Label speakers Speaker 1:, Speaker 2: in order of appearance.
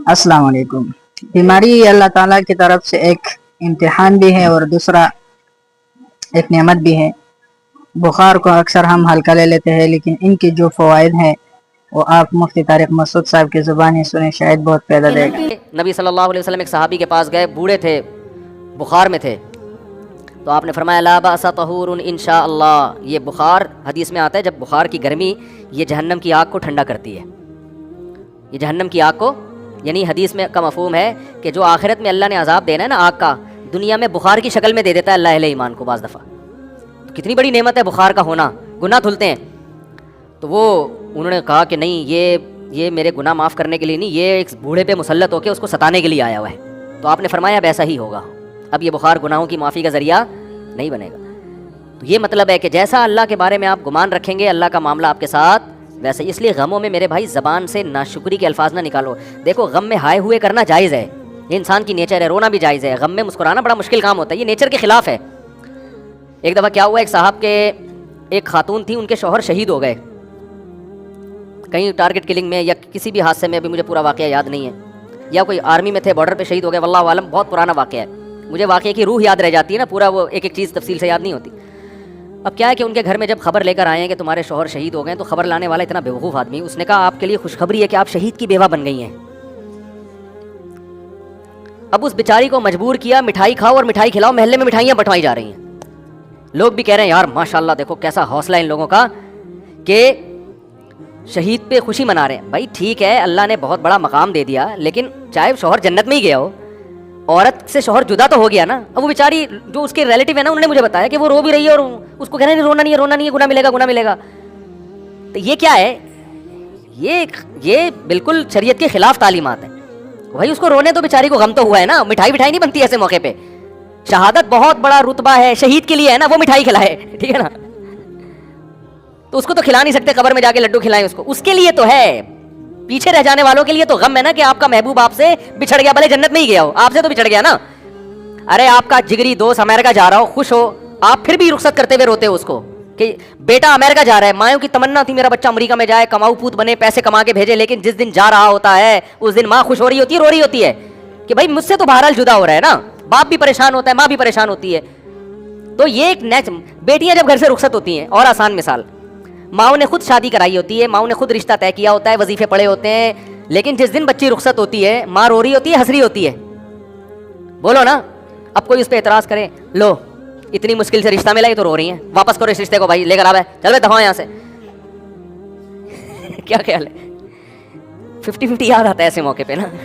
Speaker 1: अस्सलाम वालेकुम। बीमारी अल्लाह ताला की तरफ से एक इम्तिहान भी है और दूसरा एक नेमत भी है। बुखार को अक्सर हम हल्का ले लेते हैं, लेकिन इनके जो फ़वाइद हैं वो आप मुफ्ती तारिक मसूद साहब की ज़ुबानी सुने, शायद बहुत फ़ायदा देगा।
Speaker 2: नबी सल्लल्लाहु अलैहि वसल्लम एक सहाबी के पास गए, बूढ़े थे, बुखार में थे, तो आपने फरमाया ला बासा तहूरुन इंशाअल्लाह। ये बुखार हदीस में आता है, जब बुखार की गर्मी ये जहन्नम की आग को ठंडा करती है। ये जहन्नम की आग को, यानी हदीस में का मफहूम है कि जो आखिरत में अल्लाह ने अजाब देना है ना आग का, दुनिया में बुखार की शक्ल में दे देता है अल्लाह अहले ईमान को बाज़ दफ़ा। तो कितनी बड़ी नेमत है बुखार का होना, गुनाह धुलते हैं। तो वो उन्होंने कहा कि नहीं, ये मेरे गुनाह माफ़ करने के लिए नहीं, ये एक बूढ़े पे मुसल्लत होकर उसको सताने के लिए आया हुआ है। तो आपने फरमाया अब ऐसा ही होगा, अब ये बुखार गुनाहों की माफ़ी का ज़रिया नहीं बनेगा। तो ये मतलब है कि जैसा अल्लाह के बारे में आप गुमान रखेंगे, अल्लाह का मामला आपके साथ वैसे। इसलिए गमों में मेरे भाई ज़बान से नाशुक्री के अल्फाज ना निकालो। देखो, गम में हाय हुए करना जायज़ है, ये इंसान की नेचर है, रोना भी जायज़ है। गम में मुस्कुराना बड़ा मुश्किल काम होता है, ये नेचर के ख़िलाफ़ है। एक दफ़ा क्या हुआ, एक साहब के एक खातून थी, उनके शौहर शहीद हो गए कहीं टारगेट किलिंग में या किसी भी हादसे में, अभी मुझे पूरा वाक़या याद नहीं है, या कोई आर्मी में थे, बॉर्डर पे शहीद हो गए, वल्लाहु आलम, बहुत पुराना वाक़या है। मुझे वाक़ये की रूह याद रह जाती है ना, पूरा वो एक एक चीज़ तफसील से याद नहीं होती। अब क्या है कि उनके घर में जब खबर लेकर आए हैं कि तुम्हारे शौहर शहीद हो गए, तो खबर लाने वाला इतना बेवकूफ़ आदमी, उसने कहा आपके लिए खुशखबरी है कि आप शहीद की बेवा बन गई हैं। अब उस बेचारी को मजबूर किया, मिठाई खाओ और मिठाई खिलाओ, महल्ले में मिठाइयाँ बंटवाई जा रही हैं। लोग भी कह रहे हैं यार माशाल्लाह, देखो कैसा हौसला इन लोगों का कि शहीद पे खुशी मना रहे हैं। भाई ठीक है, अल्लाह ने बहुत बड़ा मकाम दे दिया, लेकिन चाहे शौहर जन्नत में ही गया हो, औरत से शौहर जुदा तो हो गया ना। अब वो बेचारी जो उसके रिलेटिव है ना, उन्होंने मुझे बताया कि वो रो भी रही है और उसको कह रहे हैं रोना नहीं है, रोना नहीं है, गुनाह मिलेगा, गुनाह मिलेगा। तो ये क्या है, ये बिल्कुल शरीयत के खिलाफ तालीमात है। भाई उसको रोने तो बेचारी को गम तो हुआ है ना, मिठाई नहीं बनती ऐसे मौके पे। शहादत बहुत बड़ा रुतबा है, शहीद के लिए है ना, वो मिठाई खिलाए, ठीक है ना। तो उसको तो खिला नहीं सकते, कब्र में जाके लड्डू खिलाएं उसको, उसके लिए तो है। पीछे रह जाने वालों के लिए तो गम है ना कि आपका महबूब आपसे बिछड़ गया, भले जन्नत में ही गया हो, आपसे तो बिछड़ गया ना। अरे आपका जिगरी दोस्त अमेरिका जा रहा हो, खुश हो, आप फिर भी रुखसत करते हुए रोते हो उसको कि बेटा अमेरिका जा रहा है। मायों की तमन्ना थी मेरा बच्चा अमेरिका में जाए, कमाऊ पूत बने, पैसे कमा के भेजे, लेकिन जिस दिन जा रहा होता है उस दिन माँ खुश हो रही होती है, रो रही होती है कि भाई मुझसे तो बहरहाल जुदा हो रहा है ना। बाप भी परेशान होता है, माँ भी परेशान होती है। तो ये एक बेटियां जब घर से रुखसत होती हैं, और आसान मिसाल, माओ ने खुद शादी कराई होती है, माओ ने खुद रिश्ता तय किया होता है, वजीफे पड़े होते हैं, लेकिन जिस दिन बच्ची रुखसत होती है, माँ रो रही होती है, हंस रही होती है। बोलो ना, अब कोई उस पर एतराज करे, लो इतनी मुश्किल से रिश्ता मिला, ये तो रो रही है, वापस करो इस रिश्ते को भाई, लेकर आ, चल भाई दफा यहाँ से। क्या ख्याल है? 50-50 याद आता है ऐसे मौके पे ना।